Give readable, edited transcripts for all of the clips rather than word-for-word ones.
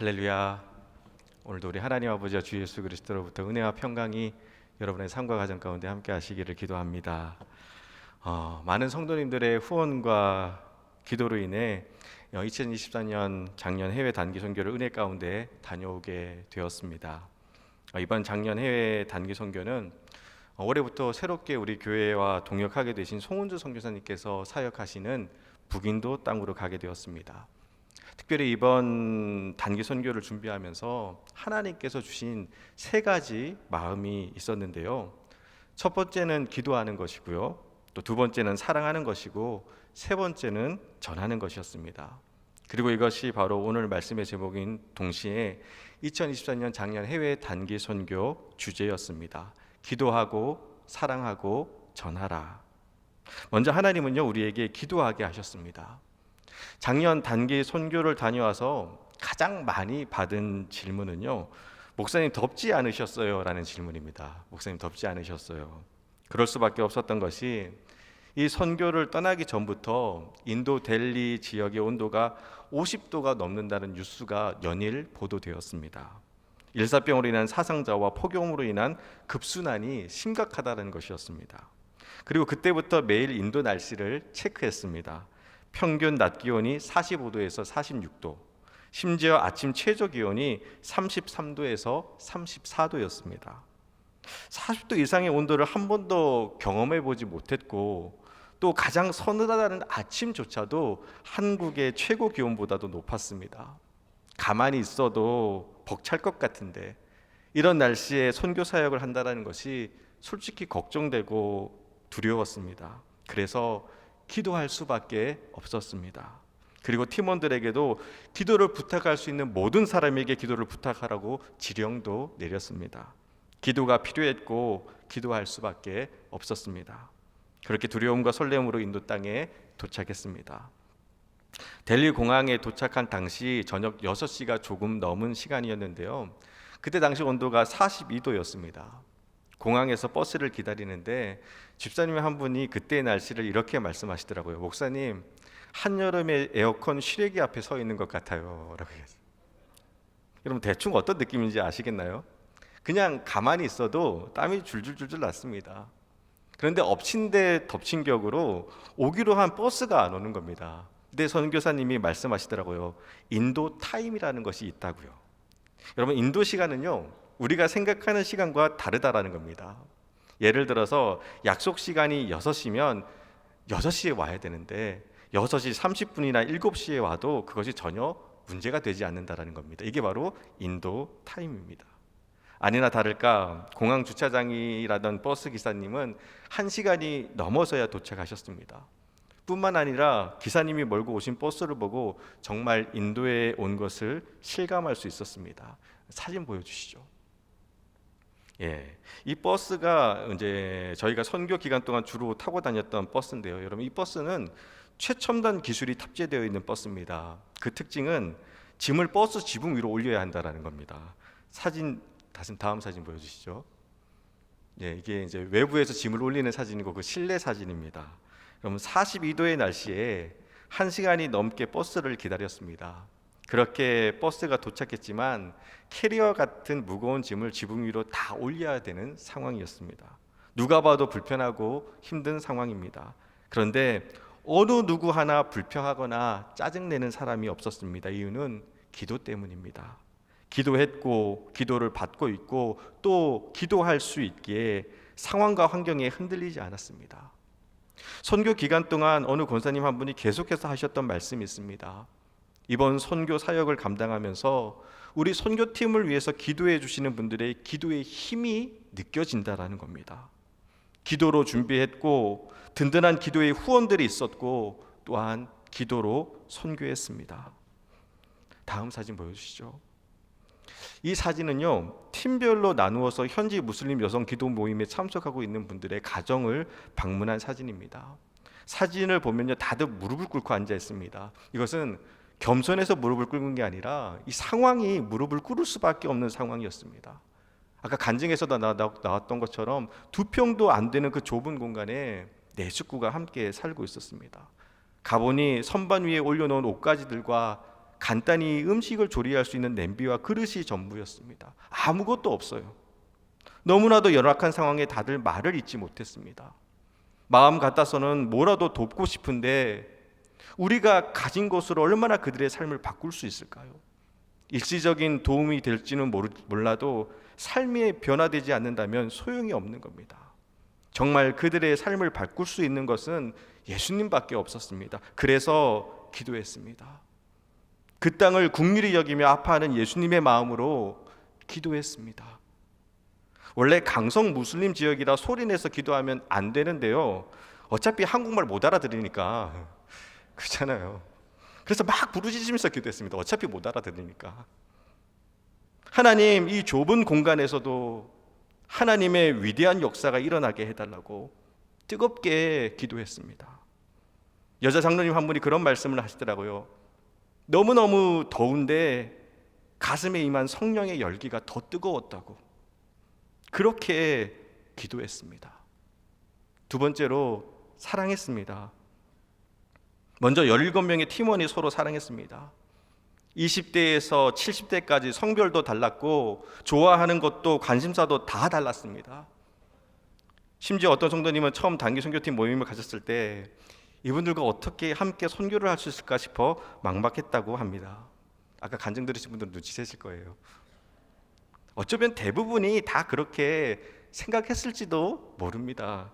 할렐루야. 오늘도 우리 하나님 아버지와 주 예수 그리스도로부터 은혜와 평강이 여러분의 삶과 가정 가운데 함께 하시기를 기도합니다. 많은 성도님들의 후원과 기도로 인해 2024년 작년 해외 단기 선교를 은혜 가운데 다녀오게 되었습니다. 이번 작년 해외 단기 선교는 올해부터 새롭게 우리 교회와 동역하게 되신 송은주 선교사님께서 사역하시는 북인도 땅으로 가게 되었습니다. 특별히 이번 단기 선교를 준비하면서 하나님께서 주신 세 가지 마음이 있었는데요. 첫 번째는 기도하는 것이고요. 또 두 번째는 사랑하는 것이고 세 번째는 전하는 것이었습니다. 그리고 이것이 바로 오늘 말씀의 제목인 동시에 2024년 작년 해외 단기 선교 주제였습니다. 기도하고 사랑하고 전하라. 먼저 하나님은요, 우리에게 기도하게 하셨습니다. 작년 단기 선교를 다녀와서 가장 많이 받은 질문은요, 목사님 덥지 않으셨어요? 라는 질문입니다. 목사님 덥지 않으셨어요? 그럴 수밖에 없었던 것이 이 선교를 떠나기 전부터 인도 델리 지역의 온도가 50도가 넘는다는 뉴스가 연일 보도되었습니다. 일사병으로 인한 사상자와 폭염으로 인한 급순환이 심각하다는 것이었습니다. 그리고 그때부터 매일 인도 날씨를 체크했습니다. 평균 낮 기온이 45도에서 46도, 심지어 아침 최저 기온이 33도에서 34도였습니다. 40도 이상의 온도를 한 번도 경험해 보지 못했고, 또 가장 서늘하다는 아침조차도 한국의 최고 기온보다도 높았습니다. 가만히 있어도 벅찰 것 같은데 이런 날씨에 선교 사역을 한다는 것이 솔직히 걱정되고 두려웠습니다. 그래서 기도할 수밖에 없었습니다. 그리고 팀원들에게도 기도를 부탁할 수 있는 모든 사람에게 기도를 부탁하라고 지령도 내렸습니다. 기도가 필요했고 기도할 수밖에 없었습니다. 그렇게 두려움과 설렘으로 인도 땅에 도착했습니다. 델리 공항에 도착한 당시 저녁 6시가 조금 넘은 시간이었는데요. 그때 당시 온도가 42도였습니다. 공항에서 버스를 기다리는데 집사님 한 분이 그때의 날씨를 이렇게 말씀하시더라고요. 목사님, 한여름에 에어컨 실외기 앞에 서 있는 것 같아요 라고 했어요. 여러분 대충 어떤 느낌인지 아시겠나요? 그냥 가만히 있어도 땀이 줄줄줄줄 났습니다. 그런데 엎친 데 덮친 격으로 오기로 한 버스가 안 오는 겁니다. 근데 선교사님이 말씀하시더라고요. 인도 타임이라는 것이 있다고요. 여러분 인도 시간은요, 우리가 생각하는 시간과 다르다라는 겁니다. 예를 들어서 약속 시간이 6시면 6시에 와야 되는데 6시 30분이나 7시에 와도 그것이 전혀 문제가 되지 않는다라는 겁니다. 이게 바로 인도 타임입니다. 아니나 다를까 공항 주차장이라던 버스 기사님은 1시간이 넘어서야 도착하셨습니다. 뿐만 아니라 기사님이 몰고 오신 버스를 보고 정말 인도에 온 것을 실감할 수 있었습니다. 사진 보여주시죠. 이 버스가 이제 저희가 선교 기간 동안 주로 타고 다녔던 버스인데요. 여러분 이 버스는 최첨단 기술이 탑재되어 있는 버스입니다. 그 특징은 짐을 버스 지붕 위로 올려야 한다라는 겁니다. 다음 사진 보여주시죠. 이게 이제 외부에서 짐을 올리는 사진이고 그 실내 사진입니다. 그럼 42도의 날씨에 1시간이 넘게 버스를 기다렸습니다. 그렇게 버스가 도착했지만 캐리어 같은 무거운 짐을 지붕 위로 다 올려야 되는 상황이었습니다. 누가 봐도 불편하고 힘든 상황입니다. 그런데 어느 누구 하나 불평하거나 짜증내는 사람이 없었습니다. 이유는 기도 때문입니다. 기도했고 기도를 받고 있고 또 기도할 수 있기에 상황과 환경에 흔들리지 않았습니다. 선교 기간 동안 어느 권사님 한 분이 계속해서 하셨던 말씀이 있습니다. 이번 선교 사역을 감당하면서 우리 선교팀을 위해서 기도해 주시는 분들의 기도의 힘이 느껴진다라는 겁니다. 기도로 준비했고 든든한 기도의 후원들이 있었고 또한 기도로 선교했습니다. 다음 사진 보여주시죠. 이 사진은요, 팀별로 나누어서 현지 무슬림 여성 기도 모임에 참석하고 있는 분들의 가정을 방문한 사진입니다. 사진을 보면요, 다들 무릎을 꿇고 앉아 있습니다. 이것은 겸손해서 무릎을 꿇는 게 아니라 이 상황이 무릎을 꿇을 수밖에 없는 상황이었습니다. 아까 간증에서도 나왔던 것처럼 2평도 안 되는 그 좁은 공간에 4식구가 함께 살고 있었습니다. 가보니 선반 위에 올려놓은 옷가지들과 간단히 음식을 조리할 수 있는 냄비와 그릇이 전부였습니다. 아무것도 없어요. 너무나도 열악한 상황에 다들 말을 잇지 못했습니다. 마음 같아서는 뭐라도 돕고 싶은데 우리가 가진 것으로 얼마나 그들의 삶을 바꿀 수 있을까요? 일시적인 도움이 될지는 몰라도 삶이 변화되지 않는다면 소용이 없는 겁니다. 정말 그들의 삶을 바꿀 수 있는 것은 예수님밖에 없었습니다. 그래서 기도했습니다. 그 땅을 긍휼히 여기며 아파하는 예수님의 마음으로 기도했습니다. 원래 강성 무슬림 지역이라 소리내서 기도하면 안 되는데요, 어차피 한국말 못 알아들으니까 그렇잖아요. 그래서 막 부르짖으면서 기도했습니다. 어차피 못 알아들으니까. 하나님, 이 좁은 공간에서도 하나님의 위대한 역사가 일어나게 해달라고 뜨겁게 기도했습니다. 여자 장로님 한 분이 그런 말씀을 하시더라고요. 너무너무 더운데 가슴에 임한 성령의 열기가 더 뜨거웠다고. 그렇게 기도했습니다. 두 번째로 사랑했습니다. 먼저 17명의 팀원이 서로 사랑했습니다. 20대에서 70대까지 성별도 달랐고 좋아하는 것도 관심사도 다 달랐습니다. 심지어 어떤 성도님은 처음 단기 선교팀 모임을 가졌을 때 이분들과 어떻게 함께 선교를 할 수 있을까 싶어 막막했다고 합니다. 아까 간증 들으신 분들은 눈치채실 거예요. 어쩌면 대부분이 다 그렇게 생각했을지도 모릅니다.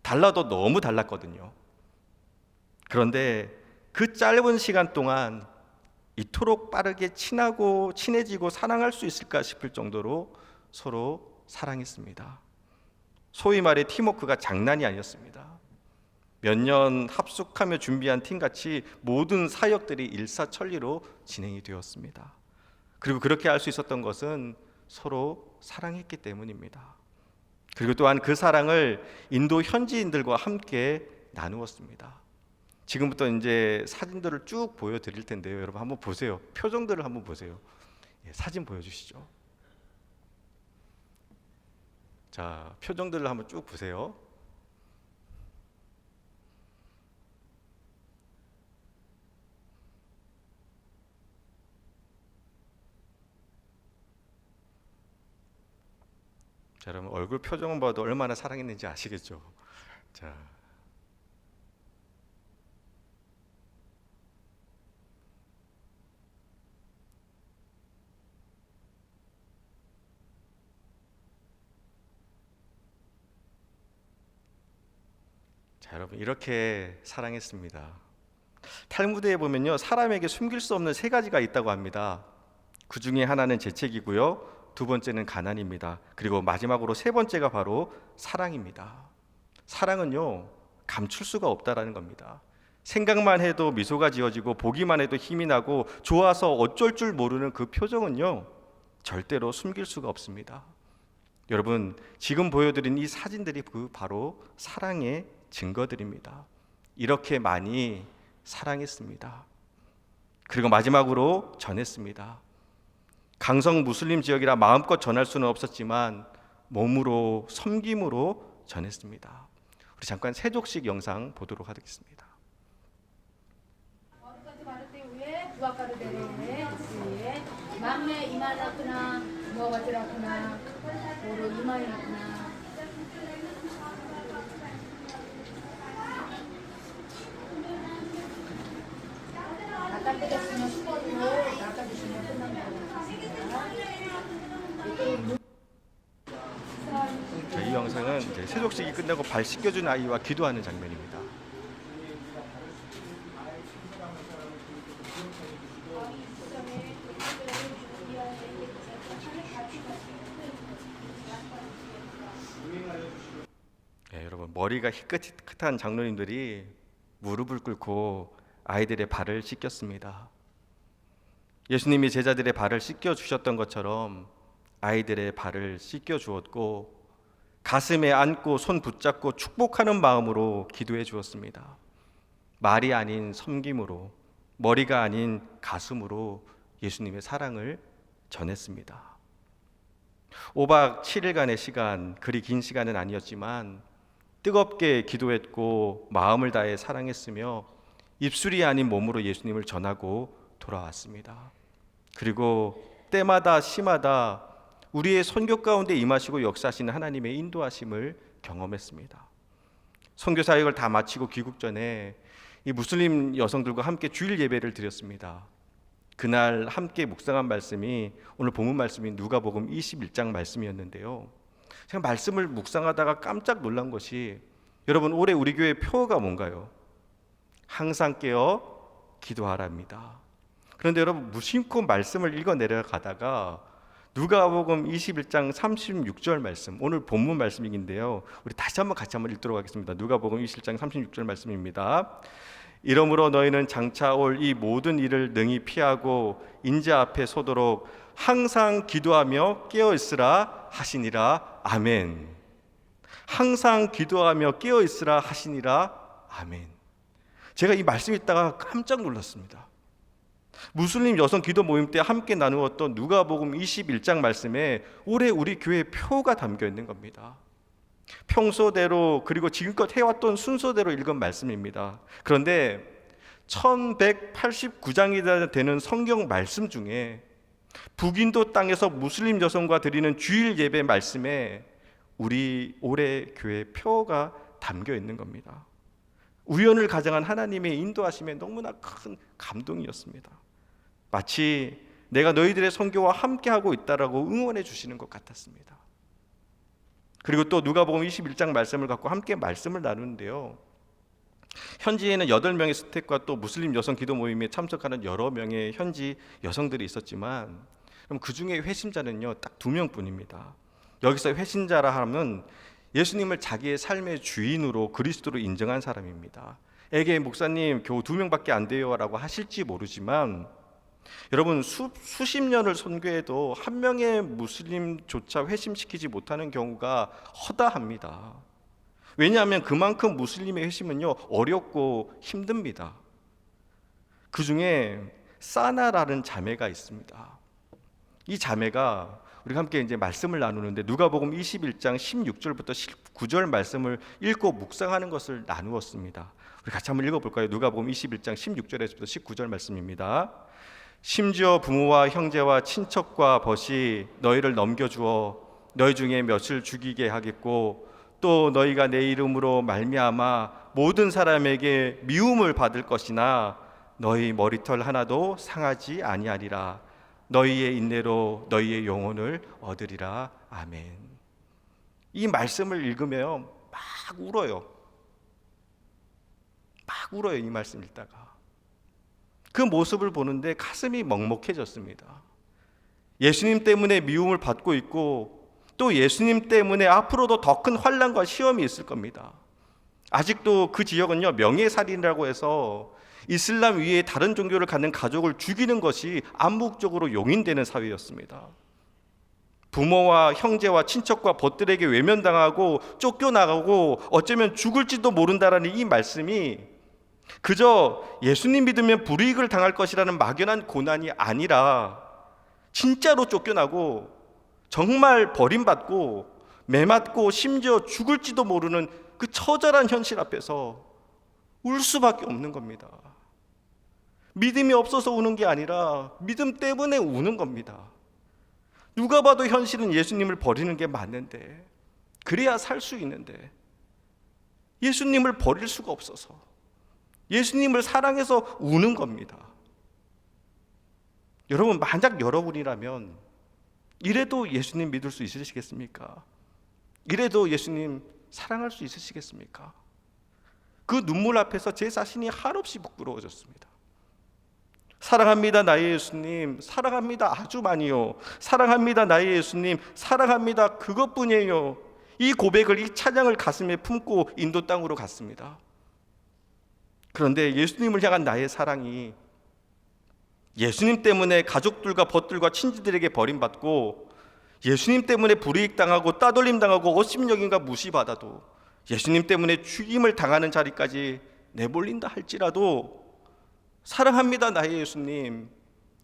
달라도 너무 달랐거든요. 그런데 그 짧은 시간 동안 이토록 빠르게 친해지고 사랑할 수 있을까 싶을 정도로 서로 사랑했습니다. 소위 말해 팀워크가 장난이 아니었습니다. 몇 년 합숙하며 준비한 팀같이 모든 사역들이 일사천리로 진행이 되었습니다. 그리고 그렇게 할 수 있었던 것은 서로 사랑했기 때문입니다. 그리고 또한 그 사랑을 인도 현지인들과 함께 나누었습니다. 지금부터 이제 사진들을 쭉 보여드릴 텐데요. 여러분 한번 보세요. 표정들을 한번 보세요. 사진 보여주시죠. 자, 표정들을 한번 쭉 보세요. 자, 여러분 얼굴 표정만 봐도 얼마나 사랑했는지 아시겠죠? 자, 여러분 이렇게 사랑했습니다. 탈무드에 보면요, 사람에게 숨길 수 없는 세 가지가 있다고 합니다. 그 중에 하나는 재책이고요, 두 번째는 가난입니다. 그리고 마지막으로 세 번째가 바로 사랑입니다. 사랑은요, 감출 수가 없다라는 겁니다. 생각만 해도 미소가 지어지고 보기만 해도 힘이 나고 좋아서 어쩔 줄 모르는 그 표정은요, 절대로 숨길 수가 없습니다. 여러분, 지금 보여드린 이 사진들이 그 바로 사랑의 증거들입니다. 이렇게 많이 사랑했습니다. 그리고 마지막으로 전했습니다. 강성 무슬림 지역이라 마음껏 전할 수는 없었지만 몸으로, 섬김으로 전했습니다. 우리 잠깐 세족식 영상 보도록 하겠습니다. 자, 이 영상은 이제 세족식이 끝나고 발 씻겨준 아이와 기도하는 장면입니다. 네, 여러분 머리가 희끗희끗한 장로님들이 무릎을 꿇고 아이들의 발을 씻겼습니다. 예수님이 제자들의 발을 씻겨 주셨던 것처럼 아이들의 발을 씻겨 주었고 가슴에 안고 손 붙잡고 축복하는 마음으로 기도해 주었습니다. 말이 아닌 섬김으로, 머리가 아닌 가슴으로 예수님의 사랑을 전했습니다. 5박 7일간의 시간, 그리 긴 시간은 아니었지만 뜨겁게 기도했고 마음을 다해 사랑했으며 입술이 아닌 몸으로 예수님을 전하고 돌아왔습니다. 그리고 때마다 시마다 우리의 선교 가운데 임하시고 역사하시는 하나님의 인도하심을 경험했습니다. 선교 사역을 다 마치고 귀국 전에 이 무슬림 여성들과 함께 주일 예배를 드렸습니다. 그날 함께 묵상한 말씀이 오늘 본문 말씀인 누가복음 21장 말씀이었는데요. 제가 말씀을 묵상하다가 깜짝 놀란 것이, 여러분, 올해 우리 교회 표어가 뭔가요? 항상 깨어 기도하랍니다. 그런데 여러분, 무심코 말씀을 읽어 내려가다가 누가복음 21장 36절 말씀, 오늘 본문 말씀인데요, 우리 다시 한번 같이 한번 읽도록 하겠습니다. 누가복음 21장 36절 말씀입니다. 이러므로 너희는 장차 올 이 모든 일을 능히 피하고 인자 앞에 서도록 항상 기도하며 깨어 있으라 하시니라. 아멘. 항상 기도하며 깨어 있으라 하시니라. 아멘. 제가 이 말씀 읽다가 깜짝 놀랐습니다. 무슬림 여성 기도 모임 때 함께 나누었던 누가복음 21장 말씀에 올해 우리 교회의 표가 담겨 있는 겁니다. 평소대로 그리고 지금껏 해왔던 순서대로 읽은 말씀입니다. 그런데 1189장이 되는 성경 말씀 중에 북인도 땅에서 무슬림 여성과 드리는 주일 예배 말씀에 우리 올해 교회 표가 담겨 있는 겁니다. 우연을 가정한 하나님의 인도하심에 너무나 큰 감동이었습니다. 마치 내가 너희들의 선교와 함께하고 있다라고 응원해 주시는 것 같았습니다. 그리고 또 누가복음 21장 말씀을 갖고 함께 말씀을 나누는데요, 현지에는 8명의 스태프와 또 무슬림 여성 기도 모임에 참석하는 여러 명의 현지 여성들이 있었지만, 그럼 그 중에 회심자는요 딱 2명뿐입니다. 여기서 회심자라 하면 예수님을 자기의 삶의 주인으로 그리스도로 인정한 사람입니다. 에게 목사님 겨우 2명밖에 안 돼요 라고 하실지 모르지만, 여러분, 수십 년을 선교해도 한 명의 무슬림조차 회심시키지 못하는 경우가 허다합니다. 왜냐하면 그만큼 무슬림의 회심은요 어렵고 힘듭니다. 그 중에 사나라는 자매가 있습니다. 이 자매가 우리가 함께 이제 말씀을 나누는데 누가복음 21장 16절부터 19절 말씀을 읽고 묵상하는 것을 나누었습니다. 우리 같이 한번 읽어볼까요? 누가복음 21장 16절에서부터 19절 말씀입니다. 심지어 부모와 형제와 친척과 벗이 너희를 넘겨주어 너희 중에 몇을 죽이게 하겠고, 또 너희가 내 이름으로 말미암아 모든 사람에게 미움을 받을 것이나 너희 머리털 하나도 상하지 아니하리라. 너희의 인내로 너희의 영혼을 얻으리라. 아멘. 이 말씀을 읽으면 막 울어요. 막 울어요. 이 말씀 읽다가 그 모습을 보는데 가슴이 먹먹해졌습니다. 예수님 때문에 미움을 받고 있고, 또 예수님 때문에 앞으로도 더 큰 환난과 시험이 있을 겁니다. 아직도 그 지역은요 명예살인이라고 해서 이슬람 위에 다른 종교를 갖는 가족을 죽이는 것이 암묵적으로 용인되는 사회였습니다. 부모와 형제와 친척과 벗들에게 외면당하고 쫓겨나가고 어쩌면 죽을지도 모른다라는 이 말씀이 그저 예수님 믿으면 불이익을 당할 것이라는 막연한 고난이 아니라 진짜로 쫓겨나고 정말 버림받고 매맞고 심지어 죽을지도 모르는 그 처절한 현실 앞에서 울 수밖에 없는 겁니다. 믿음이 없어서 우는 게 아니라 믿음 때문에 우는 겁니다. 누가 봐도 현실은 예수님을 버리는 게 맞는데, 그래야 살 수 있는데 예수님을 버릴 수가 없어서 예수님을 사랑해서 우는 겁니다. 여러분, 만약 여러분이라면 이래도 예수님 믿을 수 있으시겠습니까? 이래도 예수님 사랑할 수 있으시겠습니까? 그 눈물 앞에서 제 자신이 한없이 부끄러워졌습니다. 사랑합니다 나의 예수님, 사랑합니다 아주 많이요, 사랑합니다 나의 예수님, 사랑합니다 그것뿐이에요. 이 고백을, 이 찬양을 가슴에 품고 인도 땅으로 갔습니다. 그런데 예수님을 향한 나의 사랑이 예수님 때문에 가족들과 벗들과 친지들에게 버림받고, 예수님 때문에 불이익당하고 따돌림당하고 업심여김과 무시받아도, 예수님 때문에 죽임을 당하는 자리까지 내몰린다 할지라도 사랑합니다 나의 예수님,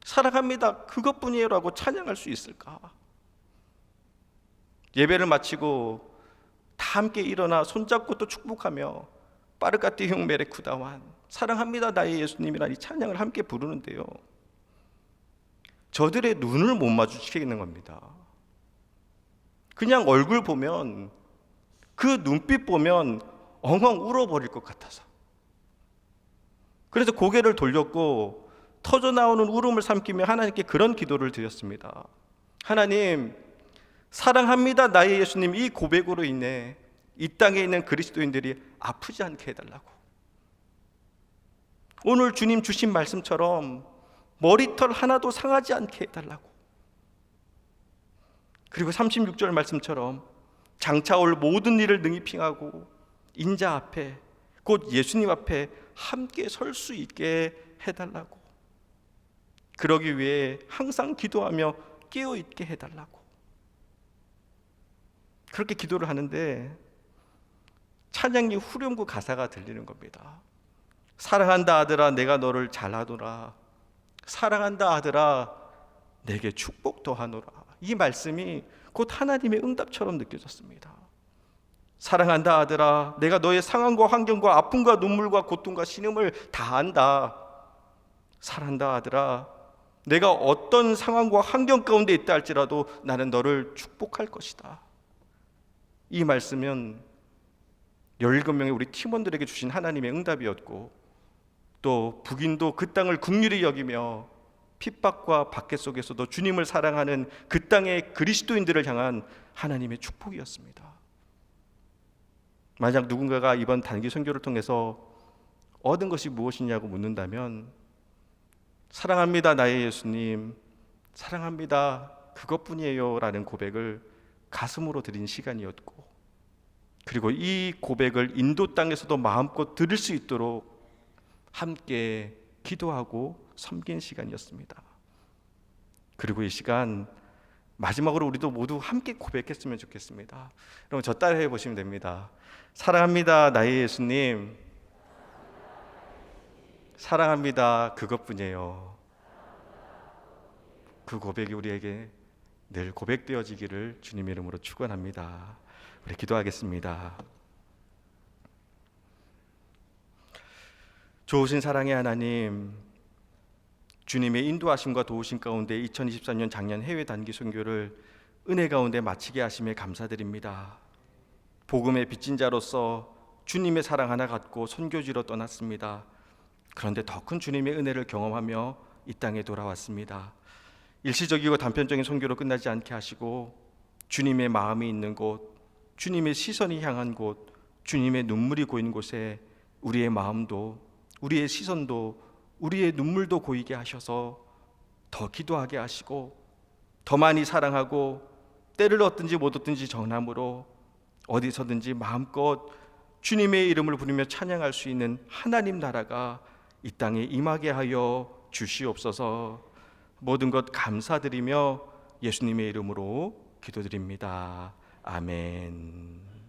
사랑합니다 그것뿐이에요 라고 찬양할 수 있을까? 예배를 마치고 다 함께 일어나 손잡고 또 축복하며 빠르까티 흉 메레쿠다완, 사랑합니다 나의 예수님이라는 이 찬양을 함께 부르는데요, 저들의 눈을 못 마주치겠는 겁니다. 그냥 얼굴 보면, 그 눈빛 보면 엉엉 울어버릴 것 같아서. 그래서 고개를 돌렸고 터져나오는 울음을 삼키며 하나님께 그런 기도를 드렸습니다. 하나님, 사랑합니다 나의 예수님, 이 고백으로 인해 이 땅에 있는 그리스도인들이 아프지 않게 해달라고. 오늘 주님 주신 말씀처럼 머리털 하나도 상하지 않게 해달라고. 그리고 36절 말씀처럼 장차 올 모든 일을 능히 핑하고 인자 앞에, 곧 예수님 앞에 함께 설 수 있게 해달라고. 그러기 위해 항상 기도하며 깨어있게 해달라고. 그렇게 기도를 하는데 찬양이 후렴구 가사가 들리는 겁니다. 사랑한다 아들아 내가 너를 잘하노라. 사랑한다 아들아 내게 축복 더하노라. 이 말씀이 곧 하나님의 응답처럼 느껴졌습니다. 사랑한다 아들아 내가 너의 상황과 환경과 아픔과 눈물과 고통과 신음을 다 안다. 사랑한다 아들아 내가 어떤 상황과 환경 가운데 있다 할지라도 나는 너를 축복할 것이다. 이 말씀은 17명의 우리 팀원들에게 주신 하나님의 응답이었고, 또 북인도 그 땅을 긍휼히 여기며 핍박과 박해 속에서도 주님을 사랑하는 그 땅의 그리스도인들을 향한 하나님의 축복이었습니다. 만약 누군가가 이번 단기 선교를 통해서 얻은 것이 무엇이냐고 묻는다면 사랑합니다 나의 예수님, 사랑합니다 그것뿐이에요 라는 고백을 가슴으로 드린 시간이었고, 그리고 이 고백을 인도 땅에서도 마음껏 들을 수 있도록 함께 기도하고 섬긴 시간이었습니다. 그리고 이 시간 마지막으로 우리도 모두 함께 고백했으면 좋겠습니다. 여러분 저 따라해 보시면 됩니다. 사랑합니다 나의 예수님, 사랑합니다 그것뿐이에요. 그 고백이 우리에게 늘 고백되어지기를 주님의 이름으로 축원합니다. 우리 기도하겠습니다. 좋으신 사랑의 하나님, 주님의 인도하심과 도우심 가운데 2023년 작년 해외 단기 선교를 은혜 가운데 마치게 하심에 감사드립니다. 복음의 빚진 자로서 주님의 사랑 하나 갖고 선교지로 떠났습니다. 그런데 더 큰 주님의 은혜를 경험하며 이 땅에 돌아왔습니다. 일시적이고 단편적인 선교로 끝나지 않게 하시고 주님의 마음이 있는 곳, 주님의 시선이 향한 곳, 주님의 눈물이 고인 곳에 우리의 마음도, 우리의 시선도, 우리의 눈물도 고이게 하셔서 더 기도하게 하시고 더 많이 사랑하고 때를 얻든지 못 얻든지 정함으로 어디서든지 마음껏 주님의 이름을 부르며 찬양할 수 있는 하나님 나라가 이 땅에 임하게 하여 주시옵소서. 모든 것 감사드리며 예수님의 이름으로 기도드립니다. 아멘.